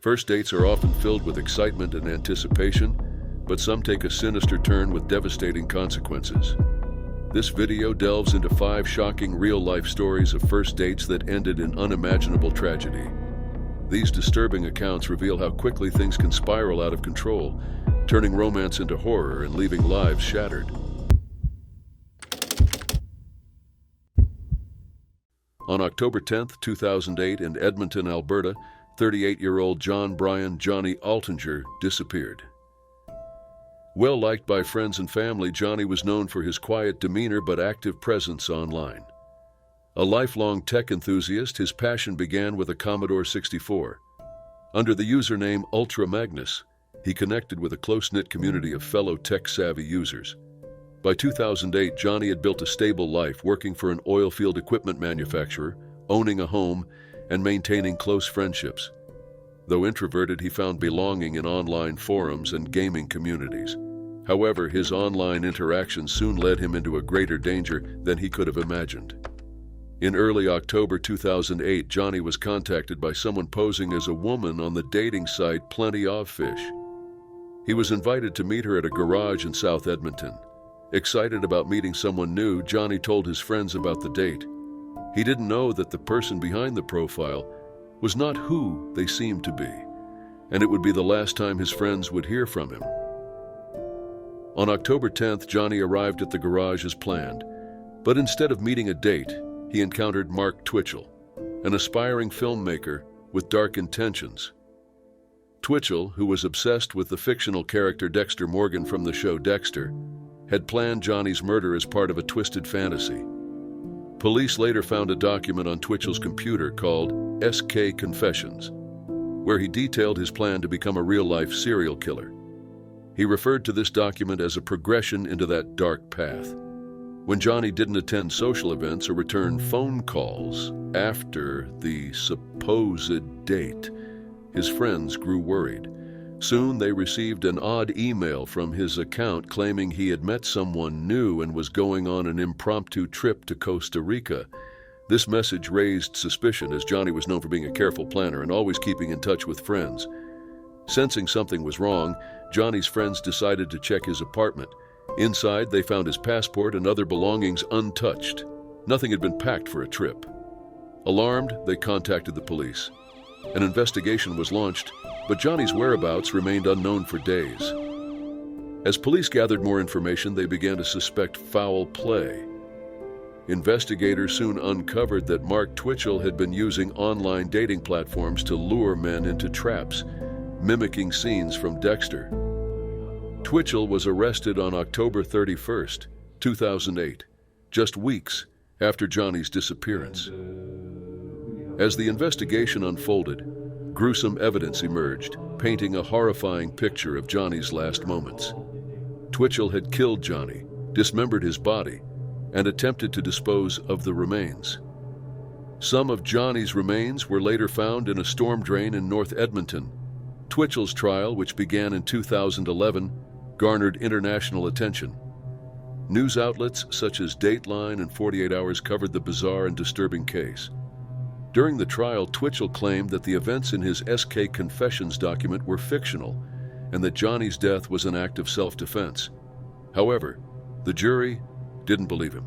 First dates are often filled with excitement and anticipation, but some take a sinister turn with devastating consequences. This video delves into 5 shocking real-life stories of first dates that ended in unimaginable tragedy. These disturbing accounts reveal how quickly things can spiral out of control, turning romance into horror and leaving lives shattered. On October 10, 2008, in Edmonton, Alberta, 38-year-old John Brian "Johnny" Altinger disappeared. Well liked by friends and family, Johnny was known for his quiet demeanor but active presence online. A lifelong tech enthusiast, his passion began with a Commodore 64. Under the username Ultra Magnus, he connected with a close-knit community of fellow tech-savvy users. By 2008, Johnny had built a stable life, working for an oil field equipment manufacturer, owning a home, and maintaining close friendships. Though introverted, he found belonging in online forums and gaming communities. However, his online interactions soon led him into a greater danger than he could have imagined. In early October 2008, Johnny was contacted by someone posing as a woman on the dating site Plenty of Fish. He was invited to meet her at a garage in South Edmonton. Excited about meeting someone new, Johnny told his friends about the date. He didn't know that the person behind the profile was not who they seemed to be, and it would be the last time his friends would hear from him. On October 10th, Johnny arrived at the garage as planned, but instead of meeting a date, he encountered Mark Twitchell, an aspiring filmmaker with dark intentions. Twitchell, who was obsessed with the fictional character Dexter Morgan from the show Dexter, had planned Johnny's murder as part of a twisted fantasy. Police later found a document on Twitchell's computer called SK Confessions, where he detailed his plan to become a real-life serial killer. He referred to this document as a progression into that dark path. When Johnny didn't attend social events or return phone calls after the supposed date, his friends grew worried. Soon they received an odd email from his account claiming he had met someone new and was going on an impromptu trip to Costa Rica. This message raised suspicion, as Johnny was known for being a careful planner and always keeping in touch with friends. Sensing something was wrong, Johnny's friends decided to check his apartment. Inside, they found his passport and other belongings untouched. Nothing had been packed for a trip. Alarmed, they contacted the police. An investigation was launched, but Johnny's whereabouts remained unknown for days. As police gathered more information, they began to suspect foul play. Investigators soon uncovered that Mark Twitchell had been using online dating platforms to lure men into traps, mimicking scenes from Dexter. Twitchell was arrested on October 31st, 2008, just weeks after Johnny's disappearance. As the investigation unfolded, gruesome evidence emerged, painting a horrifying picture of Johnny's last moments. Twitchell had killed Johnny, dismembered his body, and attempted to dispose of the remains. Some of Johnny's remains were later found in a storm drain in North Edmonton. Twitchell's trial, which began in 2011, garnered international attention. News outlets such as Dateline and 48 Hours covered the bizarre and disturbing case. During the trial, Twitchell claimed that the events in his SK Confessions document were fictional and that Johnny's death was an act of self-defense. However, the jury didn't believe him.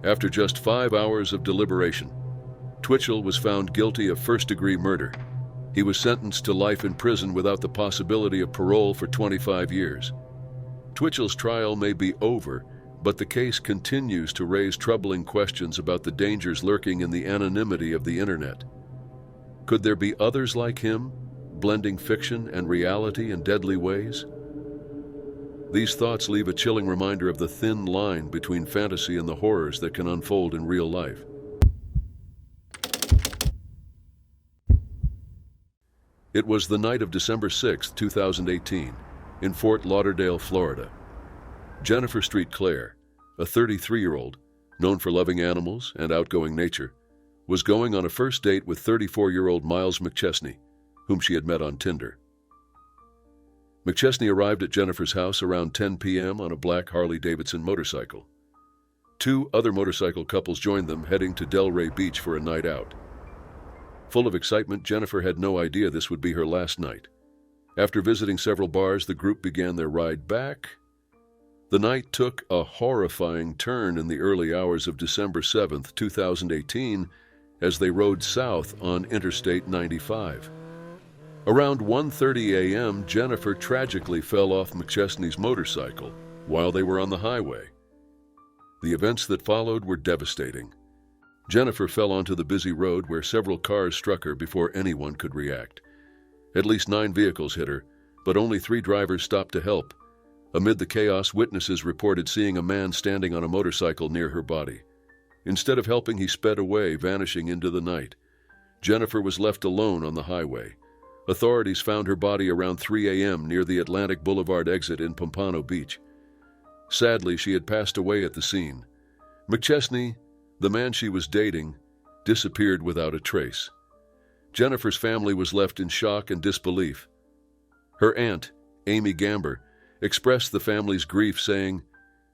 After just 5 hours of deliberation, Twitchell was found guilty of first-degree murder. He was sentenced to life in prison without the possibility of parole for 25 years. Twitchell's trial may be over, but the case continues to raise troubling questions about the dangers lurking in the anonymity of the internet. Could there be others like him, blending fiction and reality in deadly ways? These thoughts leave a chilling reminder of the thin line between fantasy and the horrors that can unfold in real life. It was the night of December 6, 2018, in Fort Lauderdale, Florida. Jennifer Street Clare, a 33-year-old, known for loving animals and outgoing nature, was going on a first date with 34-year-old Miles McChesney, whom she had met on Tinder. McChesney arrived at Jennifer's house around 10 p.m. on a black Harley-Davidson motorcycle. 2 other motorcycle couples joined them, heading to Delray Beach for a night out. Full of excitement, Jennifer had no idea this would be her last night. After visiting several bars, the group began their ride back. The night took a horrifying turn in the early hours of December 7th, 2018, as they rode south on Interstate 95. Around 1:30 a.m., Jennifer tragically fell off McChesney's motorcycle while they were on the highway. The events that followed were devastating. Jennifer fell onto the busy road where several cars struck her before anyone could react. At least 9 vehicles hit her, but only 3 drivers stopped to help. Amid the chaos, witnesses reported seeing a man standing on a motorcycle near her body. Instead of helping, he sped away, vanishing into the night. Jennifer was left alone on the highway. Authorities found her body around 3 a.m. near the Atlantic Boulevard exit in Pompano Beach. Sadly, she had passed away at the scene. McChesney, the man she was dating, disappeared without a trace. Jennifer's family was left in shock and disbelief. Her aunt, Amy Gamber, expressed the family's grief, saying,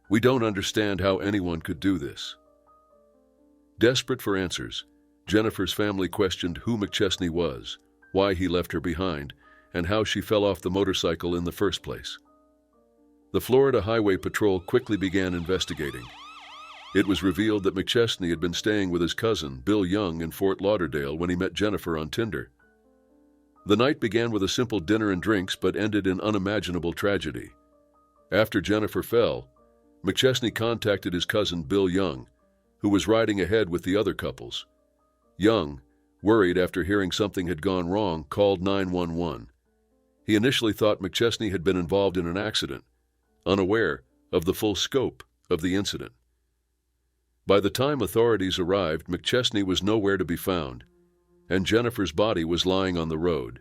"We don't understand how anyone could do this." Desperate for answers, Jennifer's family questioned who McChesney was, why he left her behind, and how she fell off the motorcycle in the first place. The Florida Highway Patrol quickly began investigating. It was revealed that McChesney had been staying with his cousin, Bill Young, in Fort Lauderdale when he met Jennifer on Tinder. The night began with a simple dinner and drinks, but ended in unimaginable tragedy. After Jennifer fell, McChesney contacted his cousin, Bill Young, who was riding ahead with the other couples. Young, worried after hearing something had gone wrong, called 911. He initially thought McChesney had been involved in an accident, unaware of the full scope of the incident. By the time authorities arrived, McChesney was nowhere to be found, and Jennifer's body was lying on the road.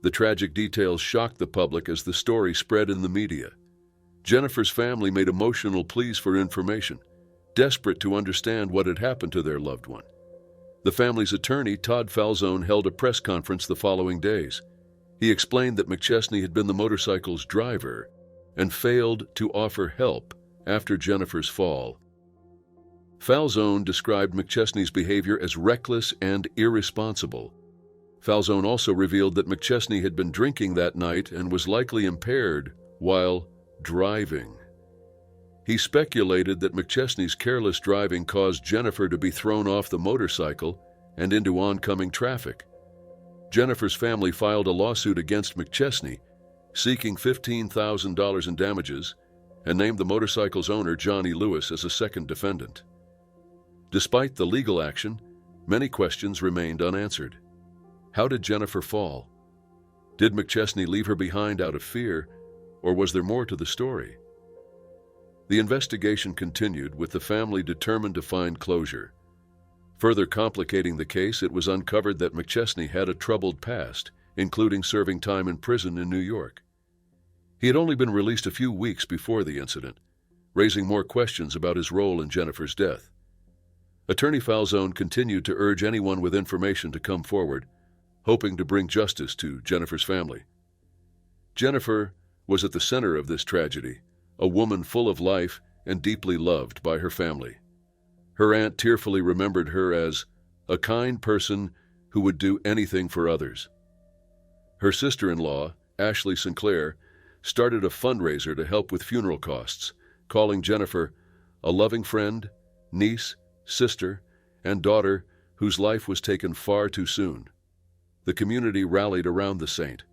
The tragic details shocked the public as the story spread in the media. Jennifer's family made emotional pleas for information, desperate to understand what had happened to their loved one. The family's attorney, Todd Falzone, held a press conference the following days. He explained that McChesney had been the motorcycle's driver and failed to offer help after Jennifer's fall. Falzone described McChesney's behavior as reckless and irresponsible. Falzone also revealed that McChesney had been drinking that night and was likely impaired while driving. He speculated that McChesney's careless driving caused Jennifer to be thrown off the motorcycle and into oncoming traffic. Jennifer's family filed a lawsuit against McChesney, seeking $15,000 in damages, and named the motorcycle's owner, Johnny Lewis, as a second defendant. Despite the legal action, many questions remained unanswered. How did Jennifer fall? Did McChesney leave her behind out of fear, or was there more to the story? The investigation continued, with the family determined to find closure. Further complicating the case, it was uncovered that McChesney had a troubled past, including serving time in prison in New York. He had only been released a few weeks before the incident, raising more questions about his role in Jennifer's death. Attorney Falzone continued to urge anyone with information to come forward, hoping to bring justice to Jennifer's family. Jennifer was at the center of this tragedy, a woman full of life and deeply loved by her family. Her aunt tearfully remembered her as a kind person who would do anything for others. Her sister-in-law, Ashley Sinclair, started a fundraiser to help with funeral costs, calling Jennifer a loving friend, niece, sister, and daughter whose life was taken far too soon. The community rallied around the saint.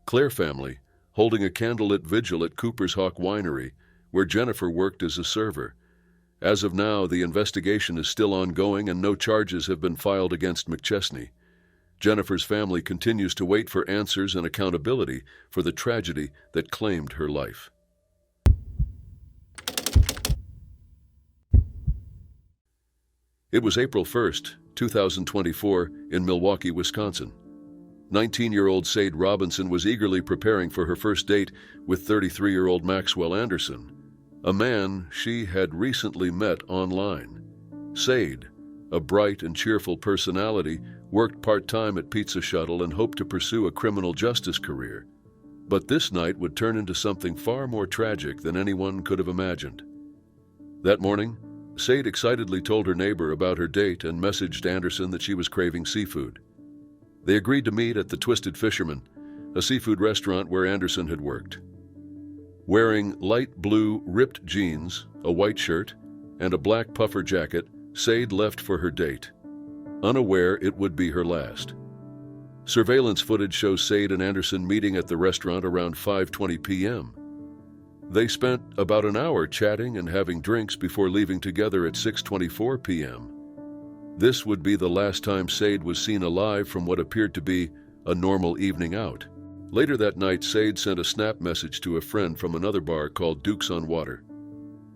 Claire family, holding a candlelit vigil at Cooper's Hawk Winery, where Jennifer worked as a server. As of now, the investigation is still ongoing and no charges have been filed against McChesney. Jennifer's family continues to wait for answers and accountability for the tragedy that claimed her life. It was April 1st, 2024, in Milwaukee, Wisconsin. 19-year-old Sade Robinson was eagerly preparing for her first date with 33-year-old Maxwell Anderson, a man she had recently met online. Sade, a bright and cheerful personality, worked part-time at Pizza Shuttle and hoped to pursue a criminal justice career. But this night would turn into something far more tragic than anyone could have imagined. That morning, Sade excitedly told her neighbor about her date and messaged Anderson that she was craving seafood. They agreed to meet at the Twisted Fisherman, a seafood restaurant where Anderson had worked. Wearing light blue ripped jeans, a white shirt, and a black puffer jacket, Sade left for her date, unaware it would be her last. Surveillance footage shows Sade and Anderson meeting at the restaurant around 5:20 p.m. They spent about an hour chatting and having drinks before leaving together at 6:24 p.m. This would be the last time Sade was seen alive from what appeared to be a normal evening out. Later that night, Sade sent a snap message to a friend from another bar called Duke's on Water.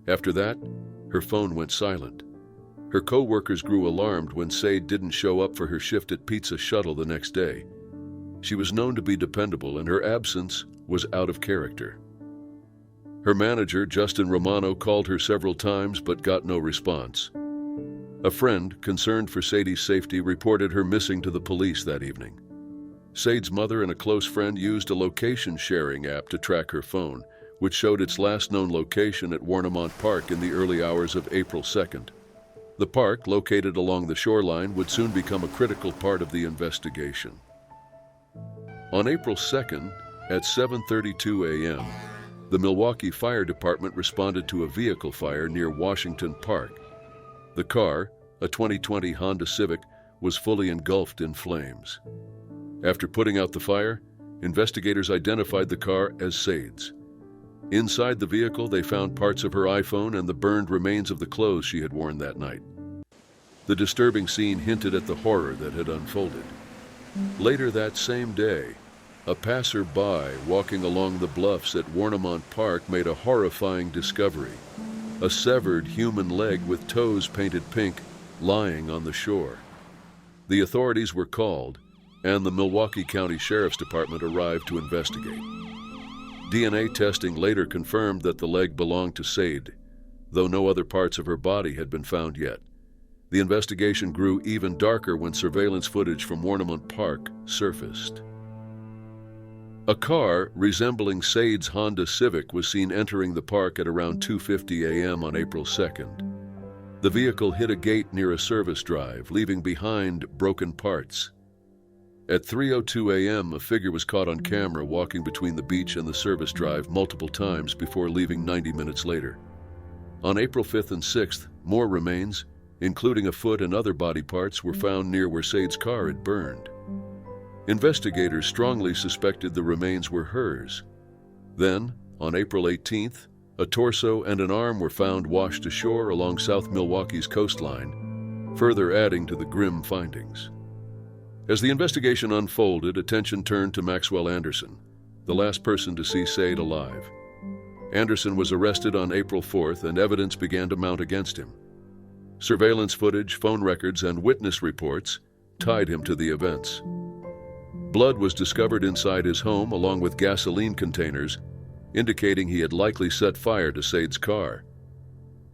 After that, her phone went silent. Her co-workers grew alarmed when Sade didn't show up for her shift at Pizza Shuttle the next day. She was known to be dependable, and her absence was out of character. Her manager, Justin Romano, called her several times but got no response. A friend, concerned for Sade's safety, reported her missing to the police that evening. Sade's mother and a close friend used a location-sharing app to track her phone, which showed its last known location at Warnemont Park in the early hours of April 2nd. The park, located along the shoreline, would soon become a critical part of the investigation. On April 2nd, at 7:32 a.m., the Milwaukee Fire Department responded to a vehicle fire near Washington Park. The car, a 2020 Honda Civic, was fully engulfed in flames. After putting out the fire, investigators identified the car as Sade's. Inside the vehicle, they found parts of her iPhone and the burned remains of the clothes she had worn that night. The disturbing scene hinted at the horror that had unfolded. Later that same day, a passerby walking along the bluffs at Warnemont Park made a horrifying discovery: a severed human leg with toes painted pink lying on the shore. The authorities were called, and the Milwaukee County Sheriff's Department arrived to investigate. DNA testing later confirmed that the leg belonged to Sade, though no other parts of her body had been found yet. The investigation grew even darker when surveillance footage from Warnemont Park surfaced. A car resembling Sade's Honda Civic was seen entering the park at around 2:50 a.m. on April 2nd. The vehicle hit a gate near a service drive, leaving behind broken parts. At 3:02 a.m., a figure was caught on camera walking between the beach and the service drive multiple times before leaving 90 minutes later. On April 5th and 6th, more remains, including a foot and other body parts, were found near where Sade's car had burned. Investigators strongly suspected the remains were hers. Then, on April 18th, a torso and an arm were found washed ashore along South Milwaukee's coastline, further adding to the grim findings. As the investigation unfolded, attention turned to Maxwell Anderson, the last person to see Sade alive. Anderson was arrested on April 4th, and evidence began to mount against him. Surveillance footage, phone records, and witness reports tied him to the events. Blood was discovered inside his home, along with gasoline containers, indicating he had likely set fire to Sade's car.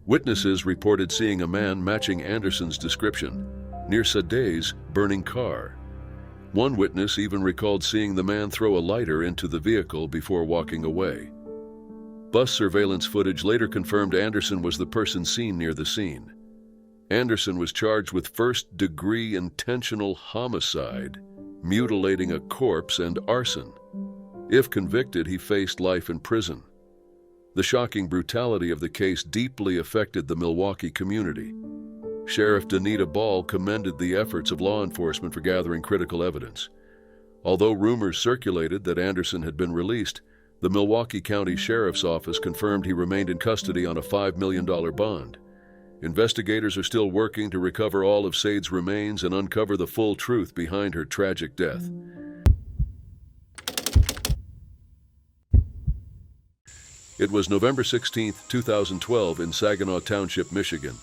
Witnesses reported seeing a man matching Anderson's description near Sade's burning car. One witness even recalled seeing the man throw a lighter into the vehicle before walking away. Bus surveillance footage later confirmed Anderson was the person seen near the scene. Anderson was charged with first-degree intentional homicide, mutilating a corpse, and arson. If convicted, he faced life in prison. The shocking brutality of the case deeply affected the Milwaukee community. Sheriff Danita Ball commended the efforts of law enforcement for gathering critical evidence. Although rumors circulated that Anderson had been released, the Milwaukee County Sheriff's Office confirmed he remained in custody on a $5 million bond. Investigators are still working to recover all of Sade's remains and uncover the full truth behind her tragic death. It was November 16, 2012, in Saginaw Township, Michigan.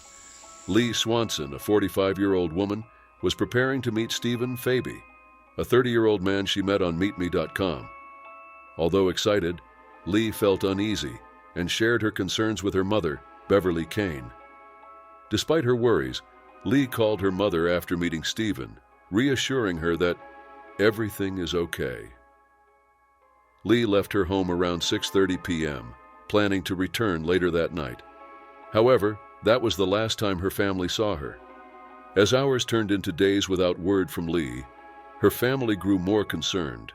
Lee Swanson, a 45-year-old woman, was preparing to meet Stephen Faby, a 30-year-old man she met on meetme.com. Although excited, Lee felt uneasy and shared her concerns with her mother, Beverly Kane. Despite her worries, Lee called her mother after meeting Stephen, reassuring her that everything is okay. Lee left her home around 6:30 p.m., planning to return later that night. However, That was the last time her family saw her. As hours turned into days without word from Lee, her family grew more concerned.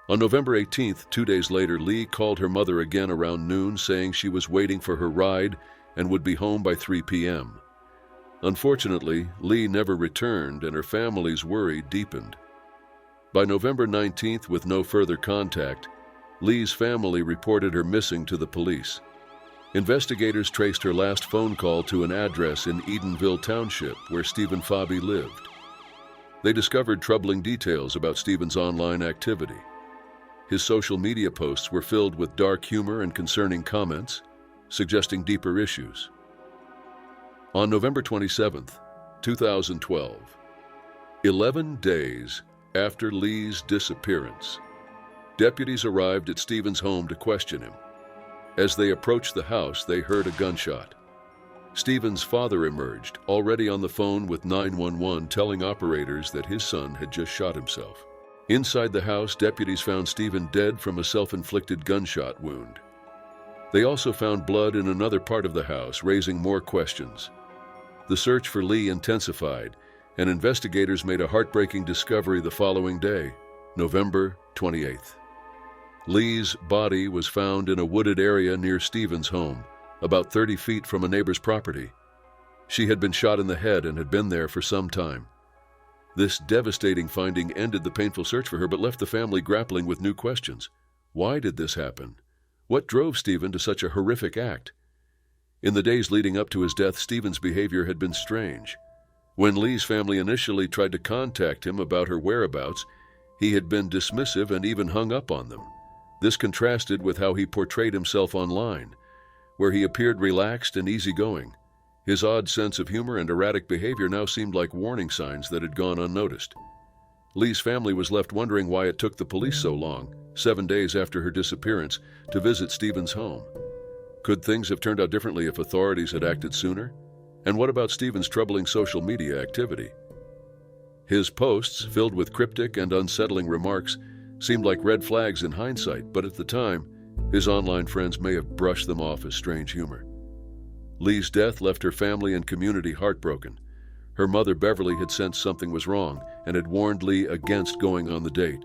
On November 18th, 2 days later, Lee called her mother again around noon, saying she was waiting for her ride and would be home by 3 p.m. Unfortunately, Lee never returned, and her family's worry deepened. By November 19th, with no further contact, Lee's family reported her missing to the police. Investigators traced her last phone call to an address in Edenville Township, where Stephen Fabi lived. They discovered troubling details about Stephen's online activity. His social media posts were filled with dark humor and concerning comments, suggesting deeper issues. On November 27th, 2012, 11 days after Lee's disappearance, deputies arrived at Stephen's home to question him. As they approached the house, they heard a gunshot. Stephen's father emerged, already on the phone with 911, telling operators that his son had just shot himself. Inside the house, deputies found Stephen dead from a self-inflicted gunshot wound. They also found blood in another part of the house, raising more questions. The search for Lee intensified, and investigators made a heartbreaking discovery the following day, November 28th. Lee's body was found in a wooded area near Stephen's home, about 30 feet from a neighbor's property. She had been shot in the head and had been there for some time. This devastating finding ended the painful search for her, but left the family grappling with new questions. Why did this happen? What drove Stephen to such a horrific act? In the days leading up to his death, Stephen's behavior had been strange. When Lee's family initially tried to contact him about her whereabouts, he had been dismissive and even hung up on them. This contrasted with how he portrayed himself online, where he appeared relaxed and easygoing. His odd sense of humor and erratic behavior now seemed like warning signs that had gone unnoticed. Lee's family was left wondering why it took the police so long, 7 days after her disappearance, to visit Stephen's home. Could things have turned out differently if authorities had acted sooner? And what about Stephen's troubling social media activity? His posts, filled with cryptic and unsettling remarks, seemed like red flags in hindsight, but at the time, his online friends may have brushed them off as strange humor. Lee's death left her family and community heartbroken. Her mother, Beverly, had sensed something was wrong and had warned Lee against going on the date.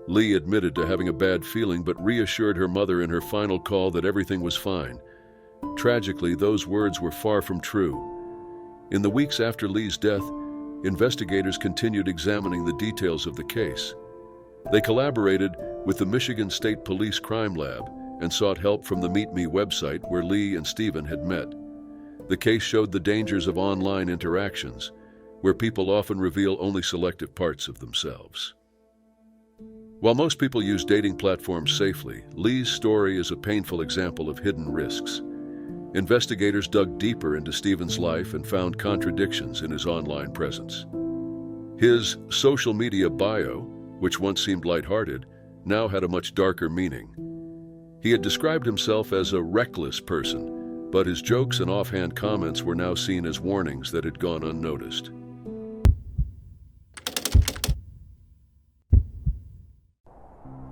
Lee admitted to having a bad feeling, but reassured her mother in her final call that everything was fine. Tragically, those words were far from true. In the weeks after Lee's death, investigators continued examining the details of the case. They collaborated with the Michigan State Police Crime Lab and sought help from the Meet Me website where Lee and Stephen had met. The case showed the dangers of online interactions, where people often reveal only selective parts of themselves. While most people use dating platforms safely, Lee's story is a painful example of hidden risks. Investigators dug deeper into Stephen's life and found contradictions in his online presence. His social media bio, which once seemed lighthearted, now had a much darker meaning. He had described himself as a reckless person, but his jokes and offhand comments were now seen as warnings that had gone unnoticed.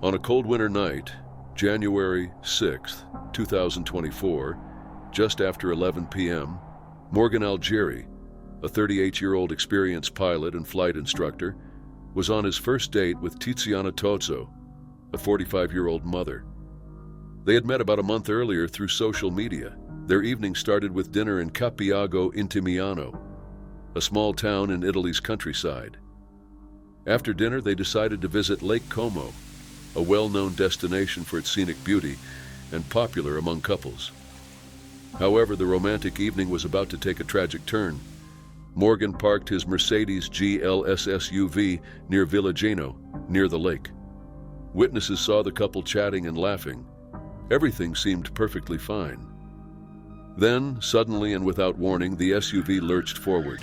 On a cold winter night, January 6, 2024, just after 11 p.m., Morgan Algieri, a 38-year-old experienced pilot and flight instructor, was on his first date with Tiziana Tozzo, a 45-year-old mother. They had met about a month earlier through social media. Their evening started with dinner in Capiago Intimiano, a small town in Italy's countryside. After dinner, they decided to visit Lake Como, a well-known destination for its scenic beauty and popular among couples. However, the romantic evening was about to take a tragic turn. Morgan parked his Mercedes GLS SUV near Villageno, near the lake. Witnesses saw the couple chatting and laughing. Everything seemed perfectly fine. Then, suddenly and without warning, the SUV lurched forward.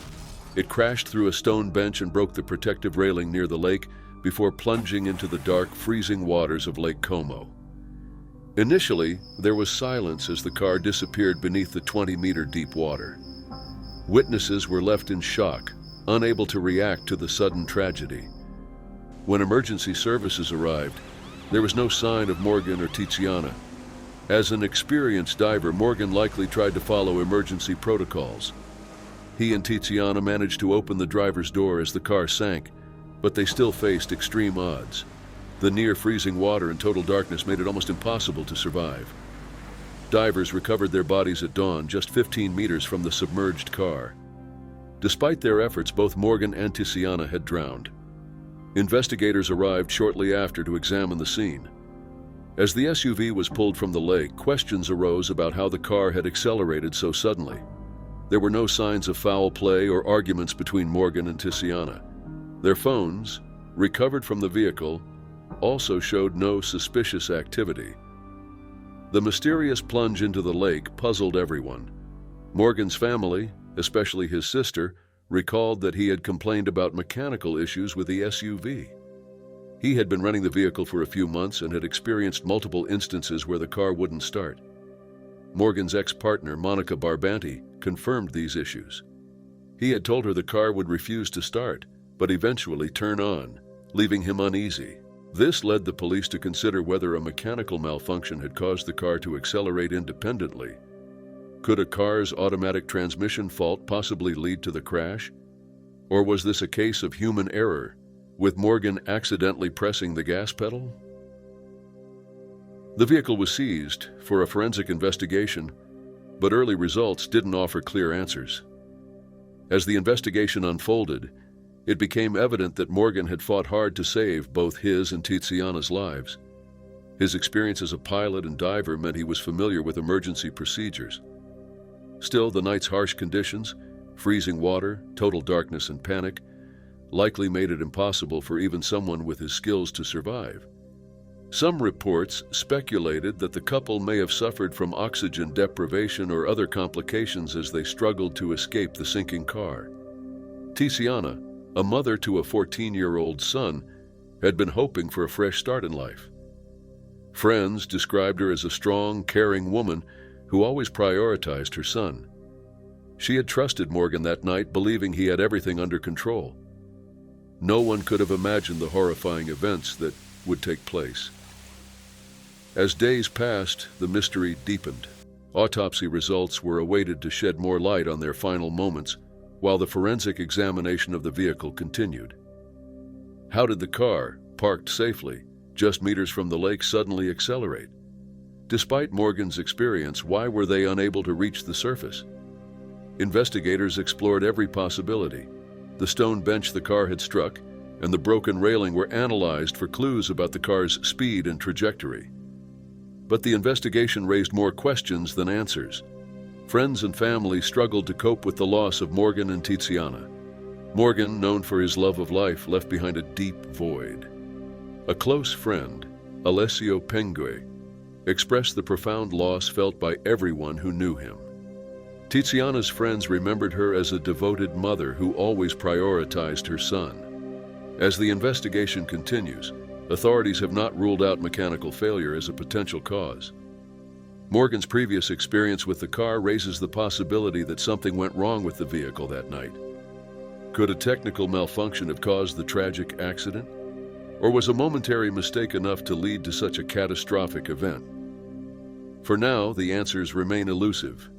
It crashed through a stone bench and broke the protective railing near the lake before plunging into the dark, freezing waters of Lake Como. Initially, there was silence as the car disappeared beneath the 20-meter deep water. Witnesses were left in shock, unable to react to the sudden tragedy. When emergency services arrived, there was no sign of Morgan or Tiziana. As an experienced diver, Morgan likely tried to follow emergency protocols. He and Tiziana managed to open the driver's door as the car sank, but they still faced extreme odds. The near-freezing water and total darkness made it almost impossible to survive. Divers recovered their bodies at dawn, just 15 meters from the submerged car. Despite their efforts, both Morgan and Tiziana had drowned. Investigators arrived shortly after to examine the scene. As the SUV was pulled from the lake, questions arose about how the car had accelerated so suddenly. There were no signs of foul play or arguments between Morgan and Tiziana. Their phones, recovered from the vehicle, also showed no suspicious activity. The mysterious plunge into the lake puzzled everyone. Morgan's family, especially his sister, recalled that he had complained about mechanical issues with the SUV. He had been running the vehicle for a few months and had experienced multiple instances where the car wouldn't start. Morgan's ex-partner, Monica Barbanti, confirmed these issues. He had told her the car would refuse to start, but eventually turn on, leaving him uneasy. This led the police to consider whether a mechanical malfunction had caused the car to accelerate independently. Could a car's automatic transmission fault possibly lead to the crash? Or was this a case of human error, with Morgan accidentally pressing the gas pedal? The vehicle was seized for a forensic investigation, but early results didn't offer clear answers. As the investigation unfolded, it became evident that Morgan had fought hard to save both his and Tiziana's lives. His experience as a pilot and diver meant he was familiar with emergency procedures. Still, the night's harsh conditions, freezing water, total darkness, and panic, likely made it impossible for even someone with his skills to survive. Some reports speculated that the couple may have suffered from oxygen deprivation or other complications as they struggled to escape the sinking car. Tiziana, a mother to a 14-year-old son, had been hoping for a fresh start in life. Friends described her as a strong, caring woman who always prioritized her son. She had trusted Morgan that night, believing he had everything under control. No one could have imagined the horrifying events that would take place. As days passed, the mystery deepened. Autopsy results were awaited to shed more light on their final moments, while the forensic examination of the vehicle continued. How did the car, parked safely, just meters from the lake, suddenly accelerate? Despite Morgan's experience, why were they unable to reach the surface? Investigators explored every possibility. The stone bench the car had struck and the broken railing were analyzed for clues about the car's speed and trajectory. But the investigation raised more questions than answers. Friends and family struggled to cope with the loss of Morgan and Tiziana. Morgan, known for his love of life, left behind a deep void. A close friend, Alessio Pengue, expressed the profound loss felt by everyone who knew him. Tiziana's friends remembered her as a devoted mother who always prioritized her son. As the investigation continues, authorities have not ruled out mechanical failure as a potential cause. Morgan's previous experience with the car raises the possibility that something went wrong with the vehicle that night. Could a technical malfunction have caused the tragic accident? Or was a momentary mistake enough to lead to such a catastrophic event? For now, the answers remain elusive.